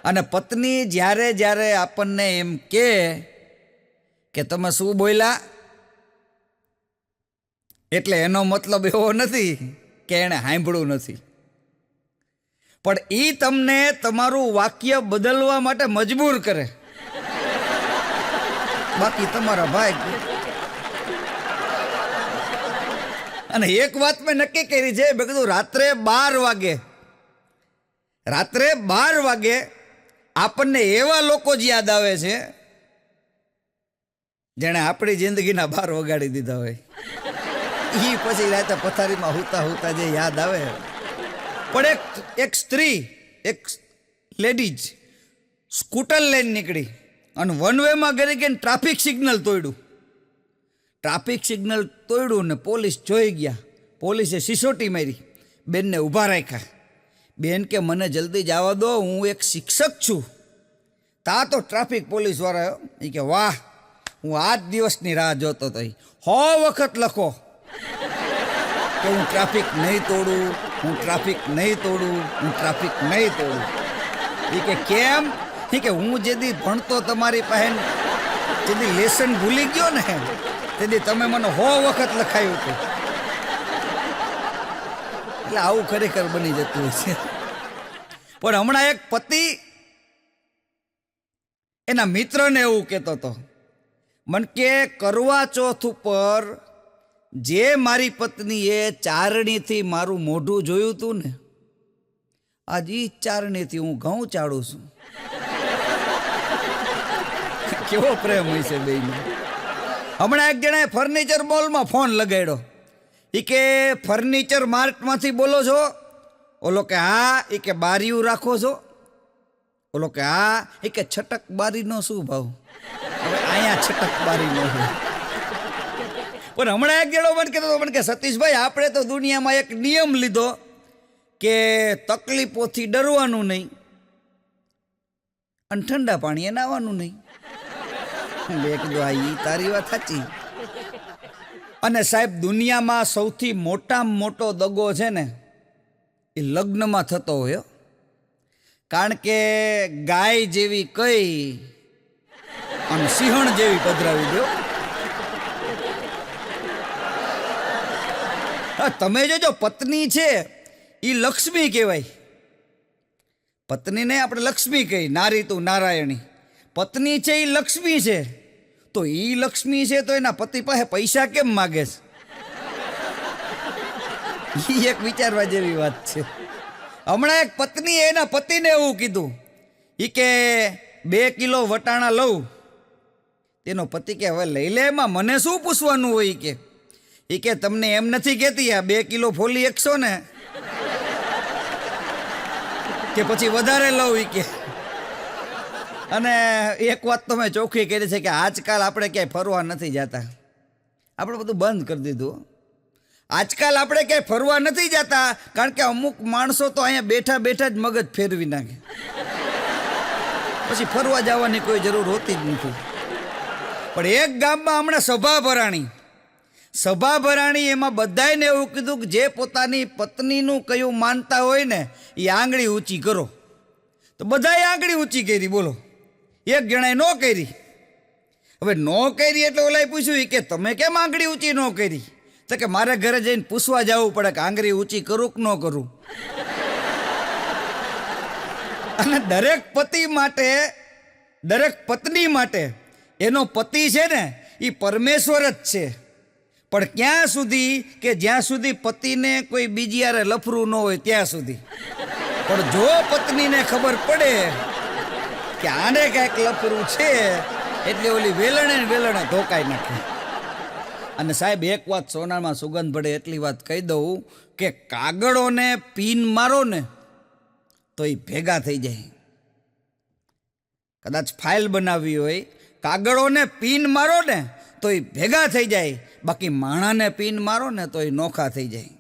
અને પત્ની જ્યારે જ્યારે આપણને એમ કે તમે શું બોલ્યા, એટલે એનો મતલબ એવો નથી કે એણે સાંભળ્યું નથી, પણ એ તમને તમારું વાક્ય બદલવા માટે મજબૂર કરે, બાકી તમારા ભાઈ. અને એક વાત મેં નક્કી કરી છે, મેં કીધું રાત્રે 12 વાગે આપણને એવા લોકો જ યાદ આવે છે જેણે આપણી જિંદગીના 12 વગાડી દીધા હોય. એ પછી રાતે પથારીમાં હુતા જે યાદ આવે. પણ એક સ્ત્રી, એક લેડીઝ સ્કૂટર લઈને નીકળી અને વન વેમાં ગઈ ગઈને ટ્રાફિક સિગ્નલ તોડ્યું ને પોલીસ જોઈ ગયા. પોલીસે સિસોટી મારી, બેનને ઊભા રાખ્યા. બેન કે મને જલ્દી જવા દો, હું એક શિક્ષક છું. તા તો ટ્રાફિક પોલીસવાળા એ કે વાહ, હું આ જ દિવસની રાહ જોતો હતો. 100 વખત લખો કે હું ટ્રાફિક નહીં તોડું, હું ટ્રાફિક નહીં તોડું, હું ટ્રાફિક નહીં તોડું. એ કે કેમ? એ કે હું જેદી ભણતો તમારી પાસે, જેદી લેસન ભૂલી ગયો ને તેથી તમે મને 100 વખત લખાયું હતું. એટલે આવું ખરેખર બની જતું હોય છે. પણ હમણાં એક પતિ એના મિત્રને એવું કહેતો હતો, મન કે કરવા ચોથ ઉપર જે મારી પત્નીએ ચારણીથી મારું મોઢું જોયું હતું ને, આજ ઈ ચારણીથી હું ઘઉં ચાળું છું. કેવો પ્રેમ હોય છે બેયનો. હમણાં એક જણાએ ફર્નિચર મોલમાં ફોન લગાડ્યો. એ કે ફર્નિચર માર્ટમાંથી બોલો છો? ઓલો કે હા. એ કે બારીયું રાખો છો? ઓલો કે હા. એ કે છટક બારીનો શું ભાવ? હવે અહીંયા છટક બારીનો છે. પણ હમણાં એક જણો મને કહેતો હતો કે સતીશભાઈ, આપણે તો દુનિયામાં એક નિયમ લીધો કે તકલીફોથી ડરવાનું નહીં અને ઠંડા પાણીએ નાહવાનું નહીં. મેં કીધું હા, એ તારી વાત સાચી. અને સાહેબ, દુનિયામાં સૌથી મોટામાં મોટો દગો છે ને, એ લગ્નમાં થતો હોય. કારણ કે ગાય જેવી કઈ અને સિંહણ જેવી પધરાવી દો. તમે જોજો, પત્ની છે એ લક્ષ્મી કહેવાય. પત્નીને આપણે લક્ષ્મી કહી, નારી તું નારાયણી. પત્ની છે એ લક્ષ્મી છે, તો એ લક્ષ્મી છે તો એના પતિ પાસે પૈસા કેમ માગે છે? એ એક વિચારવા જેવી વાત છે. હમણાં એક પત્નીએ એના પતિને એવું કીધું, એ કે 2 કિલો વટાણા લઉં. તેનો પતિ કે હવે લઈ લે, એમાં મને શું પૂછવાનું હોય? એ કે તમને એમ નથી કહેતી આ 2 કિલો ફોલી 100 ને, કે પછી વધારે લઉં? એ કે. અને એક વાત તો મેં ચોખ્ખી કરી છે કે આજકાલ આપણે ક્યાંય ફરવા નથી જતા. આપણે બધું બંધ કરી દીધું. આજકાલ આપણે ક્યાંય ફરવા નથી જતા કારણ કે અમુક માણસો તો અહીંયા બેઠા બેઠા જ મગજ ફેરવી નાખે. પછી ફરવા જવાની કોઈ જરૂર હોતી જ નથી. પણ એક ગામમાં હમણાં સભા ભરાણી, એમાં બધાને એવું કીધું કે જે પોતાની પત્નીનું કયું માનતા હોય ને એ આંગળી ઊંચી કરો. તો બધાએ આંગળી ઊંચી કરી. બોલો, એક જણાએ ન કરી. હવે ન કરી એટલે ઓલાએ પૂછ્યું કે તમે કેમ આંગળી ઊંચી ન કરી? તો કે મારે ઘરે જઈને પૂછવા જવું પડે કે આંગળી ઊંચી કરું કે ન કરું. અને દરેક પત્ની માટે એનો પતિ છે ને એ પરમેશ્વર જ છે. પણ ક્યાં સુધી? કે જ્યાં સુધી પતિને કોઈ બીજી યારે લફરું ન હોય ત્યાં સુધી. પણ જો પત્નીને ખબર પડે કે આને કાંઈક લફરું છે એટલે ઓલી વેલણે ધોકાઈ નાખે. અને સાહેબ, એક વાત સોનામાં સુગંધ પડે એટલી વાત કહી દઉં કે કાગળોને પીન મારો ને તો એ ભેગા થઈ જાય. કદાચ ફાઇલ બનાવવી હોય, કાગળોને પીન મારો ને તો એ ભેગા થઈ જાય, બાકી માણાને પીન મારો ને તો એ નોખા થઈ જાય.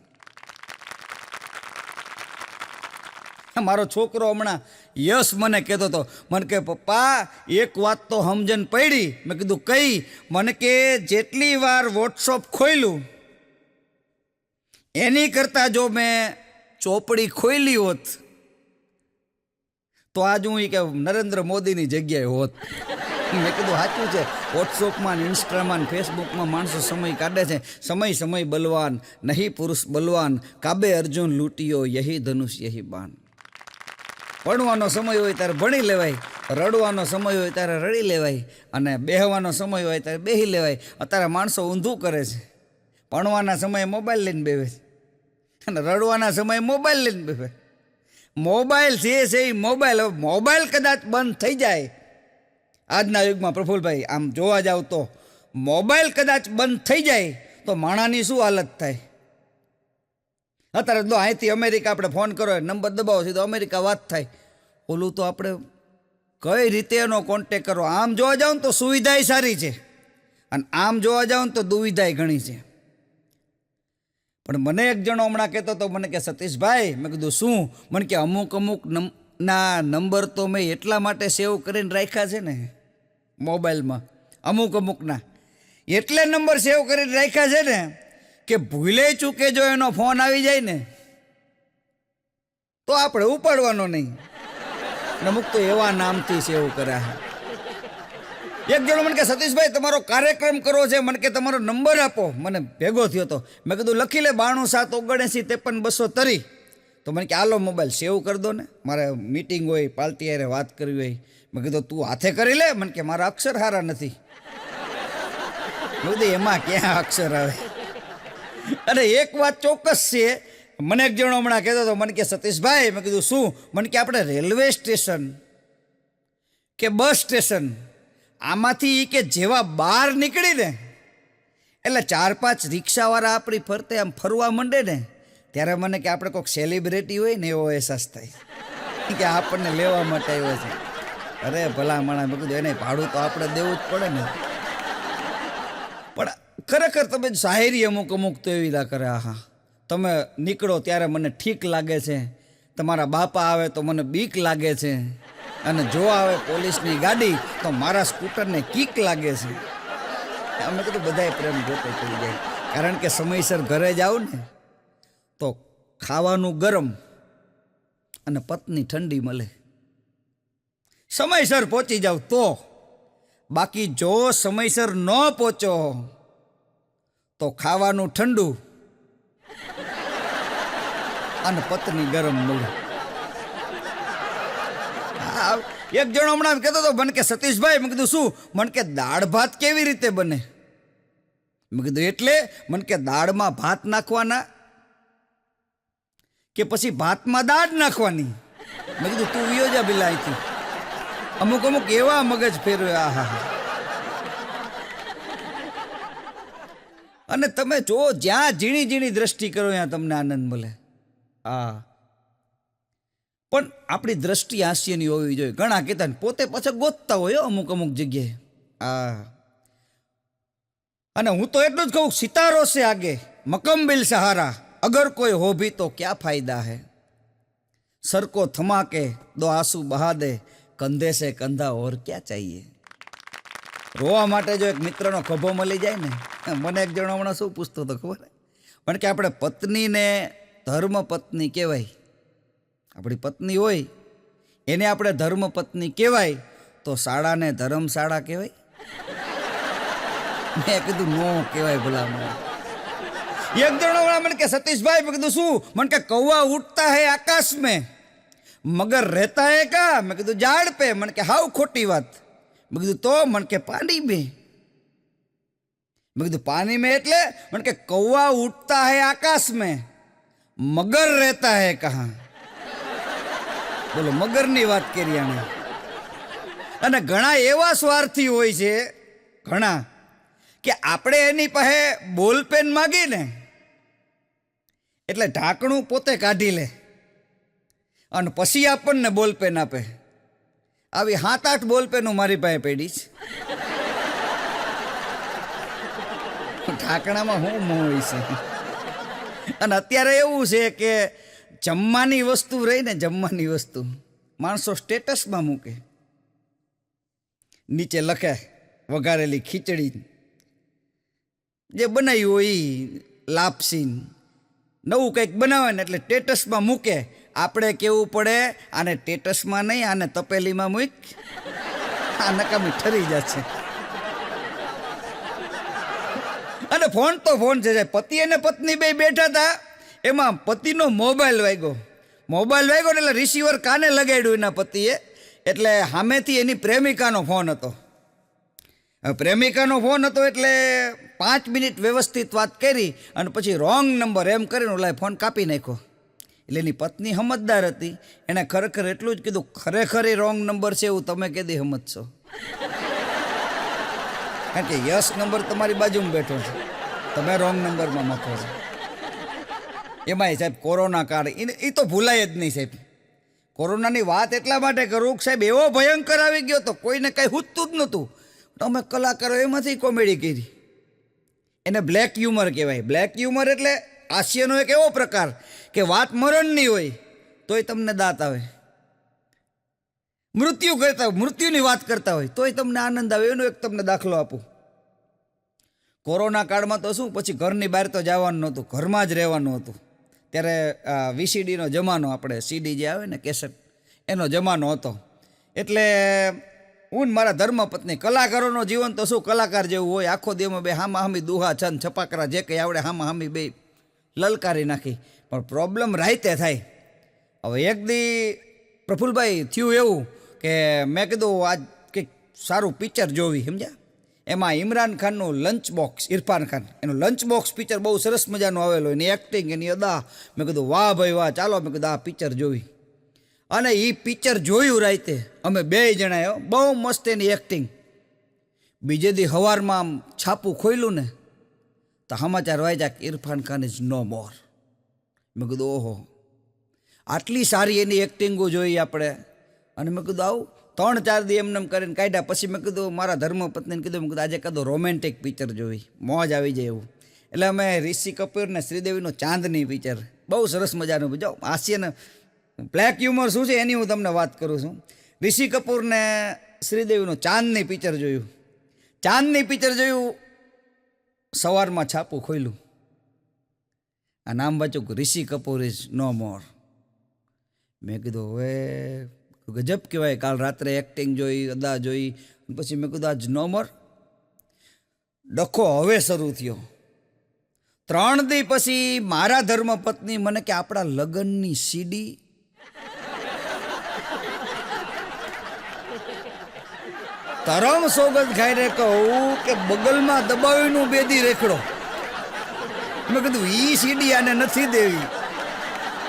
મારો છોકરો હમણાં યશ મને કહેતો હતો, મને કે પપ્પા એક વાત તો સમજણ પડી. મેં કીધું કઈ? મને કે જેટલી વાર વોટ્સઅપ ખોલ્યું એની કરતાં જો મેં ચોપડી ખોલી હોત તો આજ હું કે નરેન્દ્ર મોદીની જગ્યાએ હોત. મેં કીધું સાચું છે. વોટ્સઅપમાં ને ઇન્સ્ટામાં ને ફેસબુકમાં માણસો સમય કાઢે છે. સમય બલવાન નહીં પુરુષ બલવાન, કાબે અર્જુન લૂંટિયો યહી ધનુષ યહી બાન. ભણવાનો સમય હોય ત્યારે ભણી લેવાય, રડવાનો સમય હોય ત્યારે રડી લેવાય, અને બેહવાનો સમય હોય ત્યારે બેહી લેવાય. અત્યારે માણસો ઊંધું કરે છે. ભણવાના સમયે મોબાઈલ લઈને બેસે છે અને રડવાના સમયે મોબાઈલ લઈને બેસે. મોબાઈલ છે એ મોબાઈલ કદાચ બંધ થઈ જાય આજના યુગમાં પ્રફુલભાઈ, આમ જોવા જાવ તો મોબાઈલ કદાચ બંધ થઈ જાય તો માણાની શું હાલત થાય? અત્યારે તો અહીંથી અમેરિકા આપણે ફોન કરો, નંબર દબાવો સીધો અમેરિકા વાત થાય. ઓલું તો આપણે કઈ રીતે એનો કોન્ટેક કરો? આમ જોવા જાવ ને તો સુવિધાય સારી છે અને આમ જોવા જાવ ને તો દુવિધાય ઘણી છે. પણ મને એક જણો હમણાં કહેતો હતો, મને કે સતીશભાઈ, મેં કીધું શું? મને કે અમુક ના નંબર તો મેં એટલા માટે સેવ કરીને રાખ્યા છે ને મોબાઈલમાં, અમુકના એટલે નંબર સેવ કરીને રાખ્યા છે ને કે ભૂલે ચૂકે જો એનો ફોન આવી જાય ને તો આપણે ઉપાડવાનો નહીં. અમુક તો એવા નામથી સેવ કર્યા. એક જણો મને કે સતીશભાઈ તમારો કાર્યક્રમ કરવો છે, મને કે તમારો નંબર આપો. મને ભેગો થયો હતો. મેં કીધું લખી લે 92 7 79 53 તો મને કે આલો મોબાઈલ સેવ કરી દો ને, મારે મીટિંગ હોય, પાર્ટી હારે વાત કરવી હોય. મેં કીધું તું હાથે કરી લે. મને કે મારા અક્ષર સારા નથી. મેં કીધું એમાં ક્યાં અક્ષર આવે? અને એક વાત ચોક્કસ છે, મને એક જણો હમણાં કહેતો હતો, મને કે સતીશભાઈ, મેં કીધું શું? મને કે આપણે રેલવે સ્ટેશન કે બસ સ્ટેશન આમાંથી કે જેવા બહાર નીકળીને એટલે 4-5 રિક્ષાવાળા આપણી ફરતે આમ ફરવા માંડે ને ત્યારે મને કે આપણે કોઈક સેલિબ્રિટી હોય ને એવો અહેસાસ થાય કે આપણને લેવા માટે આવ્યો છે. અરે ભલા માણા, મેં કીધું એને ભાડું તો આપણે દેવું જ પડે ને. પણ ખરેખર તમે શાયરી અમુક તો એવી ના કરે. હા, તમે નીકળો ત્યારે મને ઠીક લાગે છે, તમારા બાપા આવે તો મને બીક લાગે છે, અને જો આવે પોલીસની ગાડી તો મારા સ્કૂટરને કીક લાગે છે. અમે કીધું બધાય પ્રેમ ગોતે થઈ જાય, કારણ કે સમયસર ઘરે જાવ ને તો ખાવાનું ગરમ અને પત્ની ઠંડી મળે. સમયસર પહોંચી જાવ તો. બાકી જો સમયસર ન પહોંચો તો ખાવાનું ઠંડુ અને પત્ની ગરમ મળે. એક જણો હમણાં કહેતો હતો, મને કે સતીશભાઈ, મેં કીધું શું? મને કે દાળ ભાત કેવી રીતે બને? મેં કીધું એટલે? મને કે દાળમાં ભાત નાખવાના કે પછી ભાતમાં દાળ નાખવાની? મેં કીધું તું વિયો જા બિલા અહીંથી. અમુક એવા મગજ ફેરવે. આહા. અને તમે જો જ્યાં ઝીણી દ્રષ્ટિ કરો ત્યાં તમને આનંદ મળે. હા, પણ આપણી દ્રષ્ટિ હાસ્યની હોવી જોઈએ. ઘણા કહેતા ને પોતે પાછા ગોતતા હોય અમુક જગ્યાએ. હા, અને હું તો એટલું જ કહું, સિતારો સે આગે મકમબિલ સહારા, અગર કોઈ હો ભી તો ક્યા ફાયદા હૈ. સર કો થમા કે દો આંસू બહા દે, કંધે સે કંધા ઓર ક્યાં ચાહીએ. રોવા માટે જો એક મિત્રનો ખભો મળી જાય ને. મને એક જણો હમણાં શું પૂછતો હતો ખબર? પણ કે આપણે પત્નીને ધર્મપત્ની કહેવાય. આપણી પત્ની હોય એને આપણે ધર્મપત્ની કહેવાય તો શાળાને ધર્મશાળા કહેવાય? મેં કીધું નો કહેવાય ભલા મને. એક જણો મને કે સતીશભાઈ, મેં કીધું શું? મને કે કૌવા ઉઠતા હે આકાશ में मगर रहता है का? મેં કીધું ઝાડ पे. મને કે હાવ ખોટી વાત. મેં કીધું તો? મને કે પાણી में. મેં કીધું પાણી में એટલે? મને કે કૌવા ઉઠતા હે આકાશ में मगर रहता है कहाँ? બોલો, મગરની વાત કરી આને. અને ઘણા એવા સ્વાર્થી હોય છે, ઘણા કે આપણે એની પાસે બોલપેન માગી ને એટલે ઢાંકણું પોતે કાઢી લે અને પછી આપણને બોલપેન આપે. આવી 7-8 બોલપેનો મારી પાસે પડી છે. ઢાંકણામાં શું મોહ હોય છે. અને અત્યારે એવું છે કે જમવાની વસ્તુ રહી ને, જમવાની વસ્તુ માણસો સ્ટેટસમાં મૂકે. નીચે લખે વઘારેલી ખીચડી, જે બનાવ્યું હોય એ લાપસી, નવું કંઈક બનાવે ને એટલે સ્ટેટસમાં મૂકે. આપણે કેવું પડે, આને ટેટસમાં નહીં, આને તપેલીમાં મૂક, આ નકામી ઠરી જશે. અને ફોન તો ફોન છે. પતિ અને પત્ની બે બેઠા હતા, એમાં પતિનો મોબાઈલ વાગ્યો ને એટલે રિસીવર કાને લગાડ્યું એના પતિએ, એટલે સામેથી એની પ્રેમિકાનો ફોન હતો. પ્રેમિકાનો ફોન હતો એટલે 5 મિનિટ વ્યવસ્થિત વાત કરી અને પછી રોંગ નંબર એમ કરીને ઓલા ફોન કાપી નાખ્યો. એટલે એની પત્ની સમજદાર હતી, એણે ખરેખર એટલું જ કીધું, ખરેખર એ રોંગ નંબર છે એવું તમે કદી સમજશો, કારણ કે યસ નંબર તમારી બાજુમાં બેઠો છે, તમે રોંગ નંબરમાં મથો છો. એમાંય સાહેબ કોરોના કાળ, એ તો ભૂલાય જ નહીં સાહેબ. કોરોનાની વાત એટલા માટે કરું કે સાહેબ એવો ભયંકર આવી ગયો તો કોઈને કંઈ હૂતતું જ નહોતું. અમે કલાકારો એમાંથી કોમેડી કરી, એને બ્લેક હ્યુમર કહેવાય. બ્લેક હ્યુમર એટલે હાસ્યનો એક એવો પ્રકાર કે વાત મરણની હોય તોય તમને દાંત આવે, મૃત્યુની વાત કરતા હોય તોય તમને આનંદ આવે. એનો એક તમને દાખલો આપું. કોરોના કાળમાં તો શું, પછી ઘરની બહાર તો જવાનું નહોતું, ઘરમાં જ રહેવાનું હતું. ત્યારે VCDનો જમાનો, આપણે CD જે આવે ને કેસેટ, એનો જમાનો હતો. એટલે હું મારા ધર્મપત્ની, કલાકારોનો જીવન તો શું કલાકાર જેવું હોય, આખો દેમાં બે હામા હામી દુહા છંદ છપાકરા જે કંઈ આવડે હામા હામી બે લલકારી નાખી. પણ પ્રોબ્લેમ રાઈતે થાય. હવે એક દી પ્રફુલભાઈ થયું એવું કે મેં કીધું આજ કંઈક સારું પિક્ચર જોવી, સમજ્યા. એમાં ઇમરાન ખાનનું લંચ બોક્સ, ઇરફાન ખાન, એનું લંચ બોક્સ પિક્ચર બહુ સરસ મજાનું આવેલું, એની એક્ટિંગ, એની અદા. મેં કીધું વાહ ભાઈ વાહ, ચાલો મેં કીધું આ પિક્ચર જોવી. અને એ પિક્ચર જોયું રાતે અમે બે જણાએ, બહુ મસ્ત એની એક્ટિંગ. બીજે દી સવારમાં આમ છાપું ખોલ્યું ને તો સમાચાર વાંચ્યા કે ઇરફાન ખાન ઇઝ નો મોર. મેં કીધું ઓહો, આટલી સારી એની એક્ટિંગો જોઈ આપણે. અને મેં કીધું આવું 3-4 દી એમને કરીને કાઢ્યા. પછી મેં કીધું મારા ધર્મપત્નીને કીધું, મેં કીધું આજે કદો રોમેન્ટિક પિક્ચર જોઈ, મોજ આવી જાય એવું. એટલે અમે ઋષિ કપૂર ને શ્રીદેવીનો ચાંદની પિક્ચર, બહુ સરસ મજાનું. જો હાસ્યને બ્લેક હ્યુમર શું છે એની હું તમને વાત કરું છું. ઋષિ કપૂર ને શ્રીદેવીનું ચાંદની પિક્ચર જોયું. ચાંદની પિક્ચર જોયું, સવારમાં છાપું ખોલ્યું, આ નામ વાંચ્યું કે ઋષિ કપૂર ઇઝ નો મોર. મેં કીધું હવે ગજબ કહેવાય. કાલ રાત્રે એક્ટિંગ જોઈ, અદા જોઈ, પછી મેં કીધું આજ નો મોર. ડખો હવે શરૂ થયો. 3 દી પછી મારા ધર્મપત્ની મને કે આપણા લગ્નની CD. તરમ સોગંદ ખાઈને કહું કે બગલમાં દબાવીનું બેદી રેખડો. મેં કીધું ઈ CD આને નથી દેવી,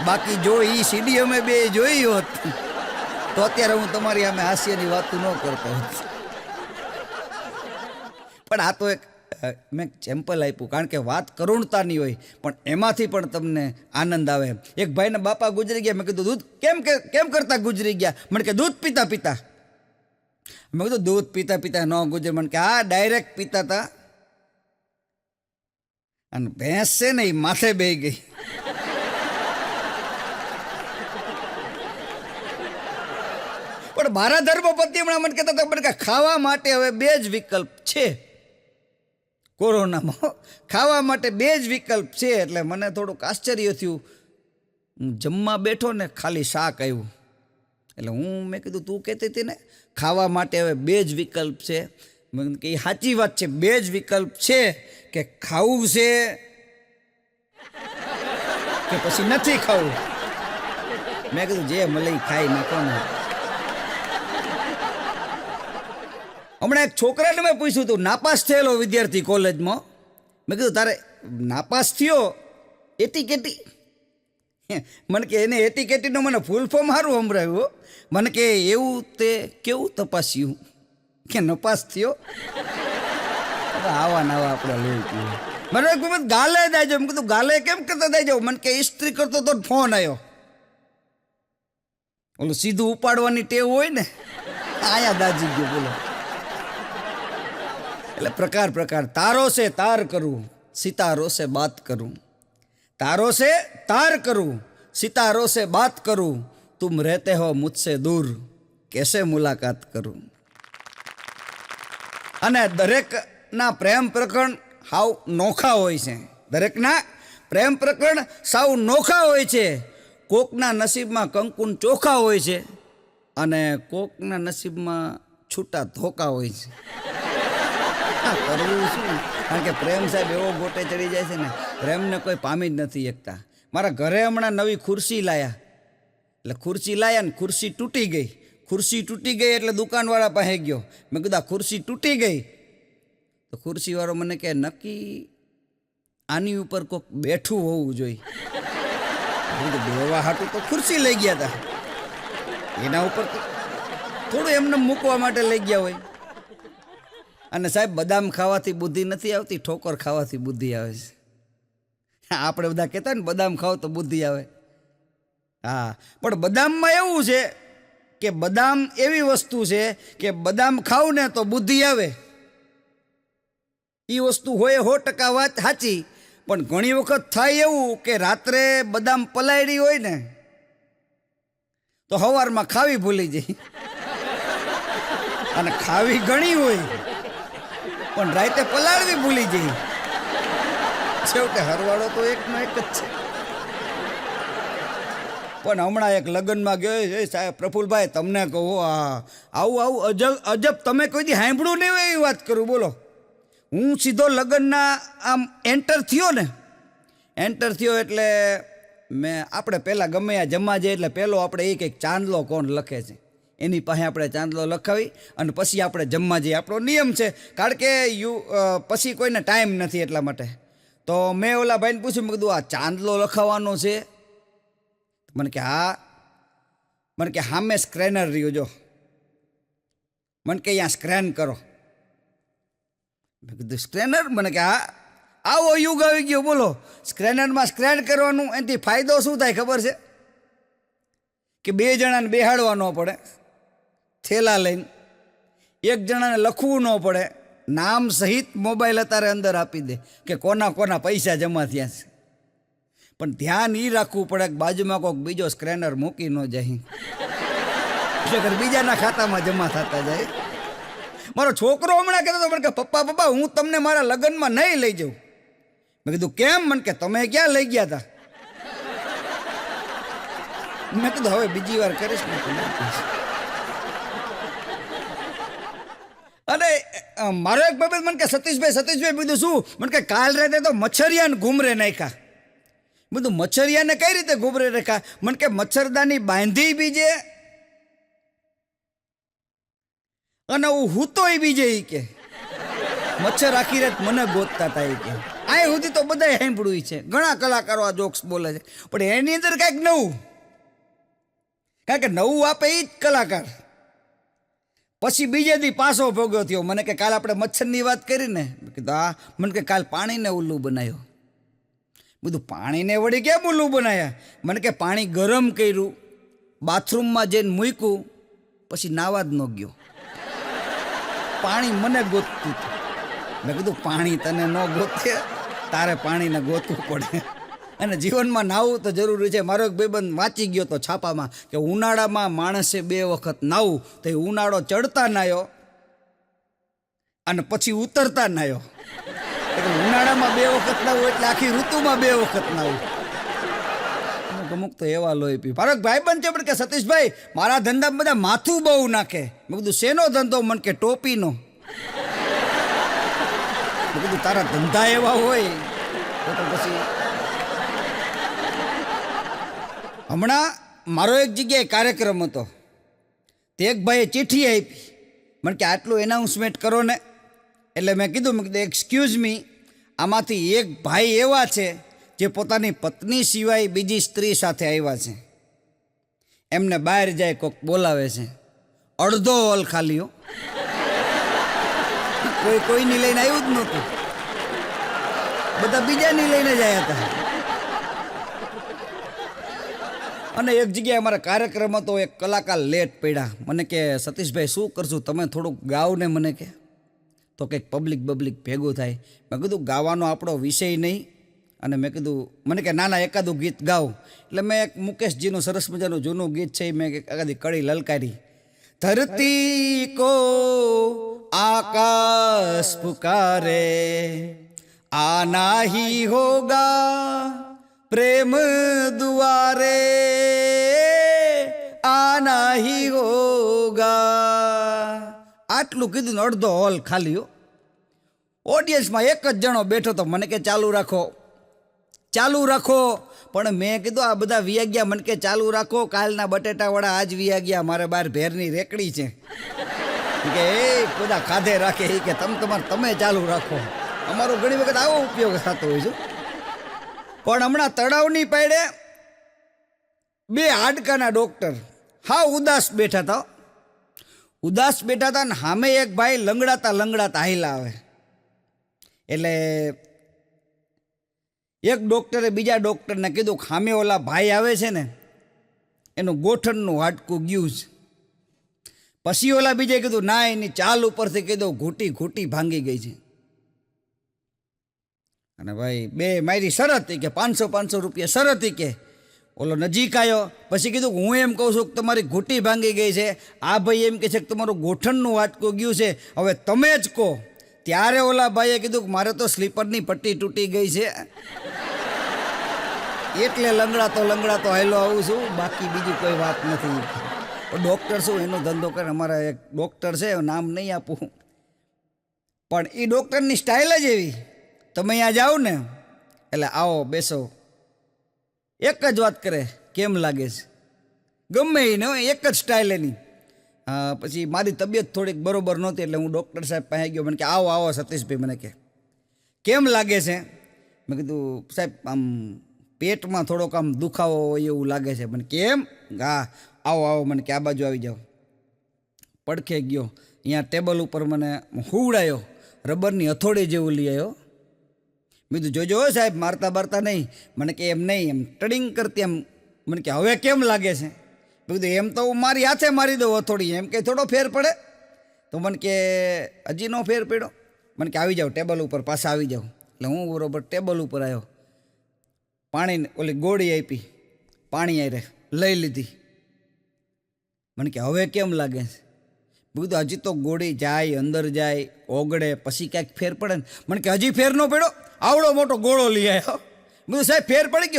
બાકી જો ઈ CD અમે બે જોઈ હોત તો અત્યારે હું તમારી આમે હાસ્યની વાતો ન કરતો હોત. પણ આ તો એક મેં સેમ્પલ આપ્યું, કારણ કે વાત કરુણતાની હોય પણ એમાંથી પણ તમને આનંદ આવે. એક ભાઈના બાપા ગુજરી ગયા. મેં કીધું દૂધ કેમ કરતા ગુજરી ગયા? મને કે દૂધ પીતા પીતા. મેં કીધું દૂધ પીતા પીતા ન ગુજર. મને કે આ ડાયરેક્ટ પીતા હતા અને ભેંસ છે ને એ માથે બેહી ગઈ. પણ મારા ધર્મપત્ની હમણાં મને કહેતા હતા કે ખાવા માટે હવે 2 જ વિકલ્પ છે કોરોનામાં, ખાવા માટે 2 જ વિકલ્પ છે. એટલે મને થોડુંક આશ્ચર્ય થયું. હું જમવા બેઠો ને ખાલી શાક આવ્યું. એટલે મેં કીધું તું કહેતી હતી ને ખાવા માટે હવે 2 જ વિકલ્પ છે. મેં કે એ સાચી વાત છે, 2 જ વિકલ્પ છે કે ખાવું છે કે પછી નથી ખાવું. મેં કીધું જે મળે ખાઈ નાખો ને. હમણાં એક છોકરાને મેં પૂછ્યું હતું, નાપાસ થયેલો વિદ્યાર્થી કોલેજમાં. મેં કીધું તારે નાપાસ થયો એટીકેટી? મને કે એને એટીકેટીનો મને ફૂલ ફોર્મ સારું સંભળાવ્યું. મને કે એવું તે કેવું તપાસ્યું કે નપાસ થયો? આવા નવા આપણે લઈ ગયું. મને ગમે ગાલે દાજો. મેં કીધું ગાલે કેમ કરતા દાજો? મને કે ઇસ્ત્રી કરતો તો ફોન આવ્યો. ઓલું સીધું ઉપાડવાની ટેવ હોય ને, આયા દાજી ગયો. બોલો. એટલે પ્રકાર તારો સે તાર કરું, સિતારો સે બાત કરું. તારો સે તાર કરું, સિતારો સે બાત કરું. तुम रहते हो मुझसे दूर, कैसे मुलाकात करूं. અને દરેકના પ્રેમ પ્રકરણ સાવ નોખા હોય છે. દરેકના પ્રેમ પ્રકરણ સાવ નોખા હોય છે. કોકના નસીબમાં કંકુન ચોખા હોય છે અને કોકના નસીબમાં છૂટા ધોકા હોય છે. કરવું શું? કારણ કે પ્રેમ સાહેબ એવો ગોટે ચડી જાય છે ને, પ્રેમને કોઈ પામી જ નથી શકતા. મારા ઘરે હમણાં નવી ખુરશી લાયા, એટલે ખુરશી લાયા ને ખુરશી તૂટી ગઈ. ખુરશી તૂટી ગઈ એટલે દુકાનવાળા પાસે ગયો. મેં કીધું આ ખુરશી તૂટી ગઈ, તો ખુરશીવાળો મને કહે નક્કી આની ઉપર કોઈક બેઠું હોવું જોઈએ. બેવા હાટું તો ખુરશી લઈ ગયા હતા, એના ઉપર તો થોડું એમને મૂકવા માટે લઈ ગયા હોય. અને સાહેબ બદામ ખાવાથી બુદ્ધિ નથી આવતી, ઠોકર ખાવાથી બુદ્ધિ આવે છે. આપણે બધા કહેતા ને બદામ ખાવ તો બુદ્ધિ આવે. હા, પણ બદામમાં એવું છે કે બદામ એવી વસ્તુ છે કે બદામ ખાવ ને તો બુદ્ધિ આવે. એ વસ્તુ હોય 100% વાત સાચી, પણ ઘણી વખત થાય એવું કે રાત્રે બદામ પલાળી હોય ને તો સવારમાં ખાવી ભૂલી જાય, અને ખાવી ઘણી હોય પણ રાતે પલાળવી ભૂલી જાય. છેવટે હરવાળો તો એકનો એક જ છે. પણ હમણાં એક લગ્નમાં ગયો સાહેબ પ્રફુલભાઈ, તમને કહો આવું અજબ તમે કોઈ દી સાંભળ્યું નહીં હોય એવી વાત કરું. બોલો, હું સીધો લગ્નના આમ એન્ટર થયો એટલે આપણે પહેલાં ગમે આ જમવા જઈએ એટલે પહેલો આપણે એક ચાંદલો કોણ લખે છે એની પાસે આપણે ચાંદલો લખાવી અને પછી આપણે જમવા જઈએ. આપણો નિયમ છે, કારણ કે પછી કોઈને ટાઈમ નથી એટલા માટે. તો મેં ઓલા ભાઈને પૂછ્યું, મેં કીધું આ ચાંદલો લખાવવાનો છે? મને કે હા. મને કે હા મેં સ્ક્રેનર રહ્યું જો, મને કે અહીંયા સ્ક્રેન કરો. મેં કીધું સ્ક્રેનર? મને કે હા, આવો યુગ આવી ગયો. બોલો, સ્ક્રેનરમાં સ્ક્રેન કરવાનું, એનાથી ફાયદો શું થાય ખબર છે? કે 2 જણાને બેહાડવા ન પડે થેલા લઈને, 1 જણાને લખવું ન પડે, નામ સહિત મોબાઈલ અત્યારે અંદર આપી દે કે કોના કોના પૈસા જમા થયા છે. પણ ધ્યાન એ રાખવું પડે કે બાજુમાં કોઈક બીજો સ્ક્રેનર મૂકી ન જાય, એટલે બીજાના ખાતામાં જમા થતા જાય. મારો છોકરો હમણાં કહેતો હતો, મને કે પપ્પા હું તમને મારા લગ્નમાં નહીં લઈ જાઉં. મેં કીધું કેમ? મને કે તમે ક્યાં લઈ ગયા હતા? મેં કીધું હવે બીજી વાર કરીશ ને. અને મારો એક બાબત મને કે સતીશભાઈ બીજું શું? મને કે કાલ રાતે તો મચ્છરિયાને ઘૂમરે નાખ્યા. બધું મચ્છરિયાને કઈ રીતે ઘૂમરે નાખ્યા? મને કે મચ્છરદાની બાંધી બીજે અને હું તોય બીજે કે મચ્છર આખી રાત મને ગોતતા હતા કે. આ સુધી તો બધા સાંભળ્યું છે, ઘણા કલાકારો આ જોક્સ બોલે છે, પણ એની અંદર કાંઈક નવું, કારણ કે નવું આપે એ જ કલાકાર. પછી બીજે દી પાછો ભોગ્યો થયો. મને કે કાલ આપણે મચ્છરની વાત કરી ને, કીધું હા. મને કે કાલ પાણીને ઉલ્લું બનાવ્યો. બધું પાણીને વળી કેમ ઉલ્લું બનાવ્યા? મને કે પાણી ગરમ કર્યું, બાથરૂમમાં જઈને મૂક્યું, પછી નાવા જ ન ગયો. પાણી મને ગોતતું હતું. મેં કીધું પાણી તને ન ગોતે, તારે પાણીને ગોતવું પડે. અને જીવનમાં નાવું તો જરૂરી છે. મારો એક ભાઈબંધ વાંચી ગયો તો છાપામાં કે ઉનાળામાં માણસે 2 વખત નાવું, તો એ ઉનાળો ચડતા નાયો અને પછી ઉતરતા નાયો. એટલે ઉનાળામાં 2 વખત નાવું એટલે આખી ઋતુમાં 2 વખત નાવું. અમુક તો એવા લોહી પી. મારો એક ભાઈબંધ છે, પણ કે સતીશભાઈ મારા ધંધામાં બધા માથું બહુ નાખે. મેં કીધું શેનો ધંધો? મને કે ટોપીનો. મેં કીધું તારા ધંધા એવા હોય તો પછી. હમણાં મારો એક જગ્યાએ કાર્યક્રમ હતો, તે એક ભાઈએ ચિઠ્ઠી આપી. મને કે આટલું એનાઉન્સમેન્ટ કરો ને. એટલે મેં કીધું એક્સક્યુઝ મી, આમાંથી એક ભાઈ એવા છે જે પોતાની પત્ની સિવાય બીજી સ્ત્રી સાથે આવ્યા છે, એમને બહાર જાય કોઈક બોલાવે છે, અડધો હોલ ખાલી હો, કોઈની લઈને આવ્યું જ નહોતું, બધા બીજાની લઈને જ આવ્યા હતા. અને એક જગ્યાએ અમારા કાર્યક્રમ હતો, એક કલાકાર લેટ પડ્યા. મને કે સતીશભાઈ શું કરશું, તમે થોડુંક ગાવ ને. મને કે તો કંઈક પબ્લિક ભેગું થાય. મેં કીધું ગાવાનો આપણો વિષય નહીં. અને મેં કીધું, મને કે ના એકાદું ગીત ગાવ. એટલે મેં એક મુકેશજીનું સરસ મજાનું જૂનું ગીત છે, મેં એકાદી કડી લલકારી. ધરતી કો આકાશ પુકારે, આના હી હોગા પ્રેમ દુઆરે. ही होगा. આટલું કીધું ને અડધો હોલ ખાલી હો. ઓડિયન્સમાં એક જ જણો બેઠો તો મને કે ચાલુ રાખો ચાલુ રાખો. પણ મેં કીધું આ બધા વિયા ગયા, મને કે ચાલુ રાખો, કાલના બટેટાવાળા આજ વિયા ગયા, મારે બહાર ભેરની રેકડી છે કે એ બધા ખાધે રાખે એ કે તમે ચાલુ રાખો. અમારો ઘણી વખત આવો ઉપયોગ થતો હોય છે. પણ હમણાં તળાવની પાડે બે હાડકાના ડૉક્ટર હા ઉદાસ બેઠા હતા ને સામે એક ભાઈ લંગડાતા હાઈલા આવે. એટલે એક ડૉક્ટરે બીજા ડૉક્ટરને કીધું સામે ઓલા ભાઈ આવે છે ને એનું ગોઠણનું હાડકું ગયું છે. પછી ઓલા બીજે કીધું ના એની ચાલ ઉપરથી કીધું ઘૂંટી ભાંગી ગઈ છે. અને ભાઈ બે મારી શરત કે 500 રૂપિયા શરત કે ઓલો નજીક આવ્યો. પછી કીધું હું એમ કહું છું કે તમારી ઘૂંટી ભાંગી ગઈ છે, આ ભાઈ એમ કહે છે કે તમારું ગોઠણનું હાડકું ગયું છે, હવે તમે જ કહો. ત્યારે ઓલા ભાઈએ કીધું કે મારે તો સ્લીપરની પટ્ટી તૂટી ગઈ છે એટલે લંગડાતો હાલો આવું છું, બાકી બીજું કોઈ વાત નથી. ડૉક્ટર શું એનો ધંધો કરે. અમારા એક ડૉક્ટર છે, નામ નહીં આપું, પણ એ ડૉક્ટરની સ્ટાઇલ જ એવી. તમે અહીંયા જાઓ ને એટલે આવો બેસો, એક જ વાત કરે કેમ લાગે છે, ગમે એને એક જ સ્ટાઇલ એની. પછી મારી તબિયત થોડીક બરોબર નહોતી એટલે હું ડૉક્ટર સાહેબ પાસે ગયો. મને કે આવો સતીશભાઈ, મને કે કેમ લાગે છે. મેં કીધું સાહેબ આમ પેટમાં થોડોક આમ દુખાવો હોય એવું લાગે છે. મને કેમ? હા આવો મને કે આ બાજુ આવી જાઓ. પડખે ગયો, અહીંયા ટેબલ ઉપર મને હુવડાયો, રબરની હથોડી જેવું લઈ આવ્યો. મેં કીધું જોજો સાહેબ મારતા બારતા નહીં. મને કે એમ નહીં, એમ ટડિંગ કરતી એમ. મને કે હવે કેમ લાગે છે. મેં કીધું એમ તો હું મારી હાથે મારી દઉં હથોડી, એમ કે થોડો ફેર પડે. તો મને કે હજી નો ફેર પડ્યો. મને કે આવી જાઓ ટેબલ ઉપર, પાછા આવી જાઓ. એટલે હું બરોબર ટેબલ ઉપર આવ્યો, પાણી ઓલી ગોળી આપી, પાણી આરે લઈ લીધી. મને કે હવે કેમ લાગે છે. મેં કીધું હજી તો ગોળી જાય અંદર જાય ઓગળે પછી ક્યાંક ફેર પડે ને. મને કે હજી ફેર ન પડ્યો, આવડો મોટો ગોળો લઈ આવ્યો. બધું સાહેબ ફેર પડી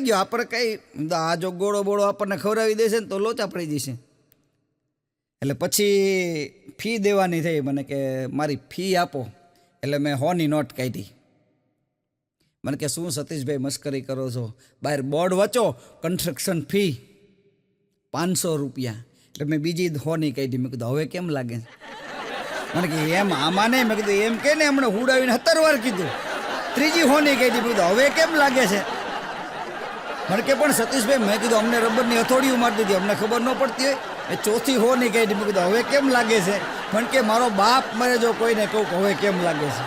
ગયો. આપણે કંઈ આ જો બોળો આપણને ખવડાવી દેશે ને તો લોચા પડી જશે. એટલે પછી ફી દેવાની થઈ. મને કે મારી ફી આપો. એટલે મેં 100ની નોટ કાઢી. મને કે શું સતીશભાઈ મસ્કરી કરો છો, બહાર બોર્ડ વાંચો કન્સ્ટ્રક્શન ફી 500 રૂપિયા. એટલે મેં બીજી 100ની કાઢી. મેં કીધું હવે કેમ લાગે. મને કે એમ આમાં નહીં. મેં કીધું એમ કે ને હમણાં હુડાવીને 17 વાર કીધું. ત્રીજી 100ની કાઢી. મેં કીધું હવે કેમ લાગે છે. મને કે પણ સતીશભાઈ મેં કીધું અમને રબરની હથોડીઓ મારી દીધી, અમને ખબર ન પડતી હોય. એ ચોથી 100ની કાઢી. મેં કીધું હવે કેમ લાગે છે. મને કે મારો બાપ મરે જો કોઈને કહું હવે કેમ લાગે છે.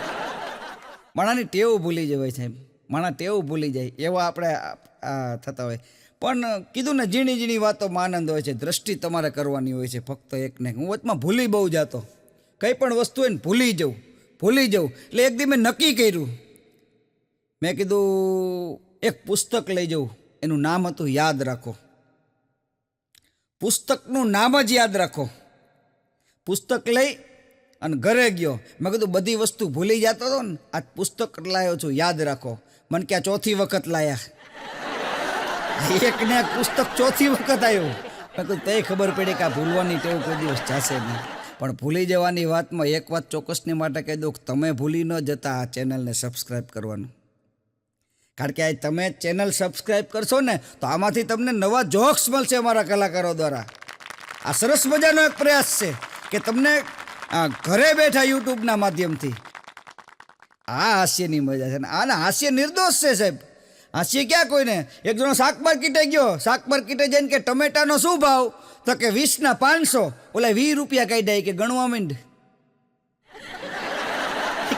માણાની ટેવ ભૂલી જવાય સાહેબ, માણા ટેવ ભૂલી જાય એવા આપણે થતા હોય. પણ કીધું ને ઝીણી વાતોમાં આનંદ હોય છે. દ્રષ્ટિ તમારે કરવાની હોય છે ફક્ત એકને. હું વચમાં ભૂલી બહુ જતો, કંઈ પણ વસ્તુ હોય ને ભૂલી જવું. એટલે એક દી મેં નક્કી કર્યું. મેં કીધું એક પુસ્તક લઈ જવું, એનું નામ હતું યાદ રાખો. પુસ્તકનું નામ જ યાદ રાખો. પુસ્તક લઈ અને ઘરે ગયો. મેં કીધું બધી વસ્તુ ભૂલી જતો હતો ને, આ પુસ્તક લાવ્યો છું યાદ રાખો. મને કે આ ચોથી વખત લાયા. એકને પુસ્તક ચોથી વખત આવ્યું. મેં કીધું તે ખબર પડી કે આ ભૂલવાની ટેવ કોઈ દિવસ જશે નહીં. પણ ભૂલી જવાની વાતમાં એક વાત ચોક્કસની માટે કહી દઉં, તમે ભૂલી ન જતા આ ચેનલને સબસ્ક્રાઈબ કરવાનું. કારણ કે આ તમે ચેનલ સબસ્ક્રાઈબ કરશો ને તો આમાંથી તમને નવા જોક્સ મળશે અમારા કલાકારો દ્વારા. આ સરસ મજાનો એક પ્રયાસ છે કે તમને ઘરે બેઠા યુટ્યુબના માધ્યમથી આ હાસ્યની મજા છે. આને હાસ્ય નિર્દોષ છે સાહેબ. હાસ્ય ક્યાં કોઈને. એક જણો શાક માર્કેટે ગયો, શાક માર્કેટે જઈને કે ટમેટાનો શું ભાવ, તો કે 20ના 500. ઓલા 20 રૂપિયા કાઢ્યા કે ગણવા માંડ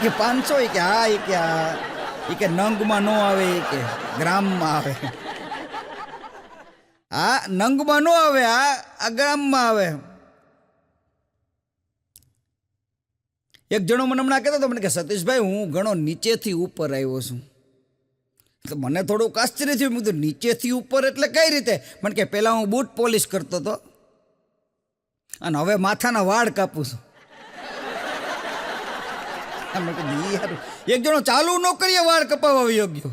કે 500. કે હા એ કે નંગમાં ન આવે, એ કે ગ્રામમાં આવે. આ નંગમાં ન આવે, આ ગ્રામમાં આવે. એક જણો મને હમણાં કહેતો હતો, મને કે સતીશભાઈ હું ઘણો નીચેથી ઉપર આવ્યો છું. તો મને થોડુંક આશ્ચર્ય થયું. મેં કીધું નીચેથી ઉપર એટલે કઈ રીતે. મને કે પહેલાં હું બૂટ પોલિશ કરતો હતો અને હવે માથાના વાળ કાપું છું. એક જણો ચાલુ નોકરીએ વાળ કપાવવા વયો ગયો.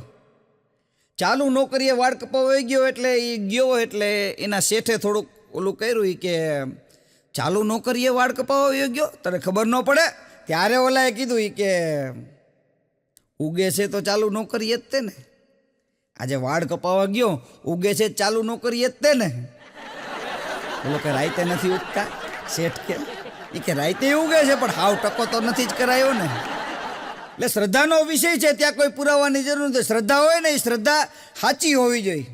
ચાલુ નોકરીએ વાળ કપાવવા ગયો એટલે એ ગયો એટલે એના શેઠે થોડુંક ઓલું કર્યું ઈ કે ચાલુ નોકરીએ વાળ કપાવવા વયો ગયો તને ખબર ન પડે. ત્યારે ઓલાએ કીધું ઈ કે ઉગે છે તો ચાલુ નોકરીએ જ તે ને, આજે વાળ કપાવવા ગયો ઉગે છે ચાલુ નોકરીએ જ તે ને. ઓલો કે રાઈતે નથી ઉગતા શેઠ કે, એ કે રાઈતે ઉગે છે પણ હાવ ટકો તો નથી જ કરાયો ને. એટલે શ્રદ્ધાનો વિષય છે, ત્યાં કોઈ પુરાવાની જરૂર નથી. શ્રદ્ધા હોય ને એ શ્રદ્ધા સાચી હોવી જોઈએ.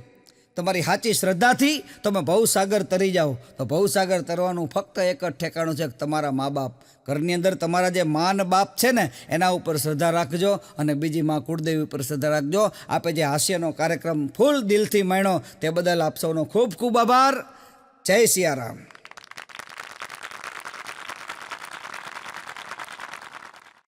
તમારી સાચી શ્રદ્ધાથી તમે ભવસાગર તરી જાઓ. તો ભવસાગર તરવાનું ફક્ત એક જ ઠેકાણું છે કે તમારા મા બાપ. ઘરની અંદર તમારા જે મા ને બાપ છે ને એના ઉપર શ્રદ્ધા રાખજો, અને બીજી મા કુળદેવી ઉપર શ્રદ્ધા રાખજો. આપે જે હાસ્યનો કાર્યક્રમ ફૂલ દિલથી માણ્યો તે બદલ આપ સૌનો ખૂબ ખૂબ આભાર. જય સિયારામ.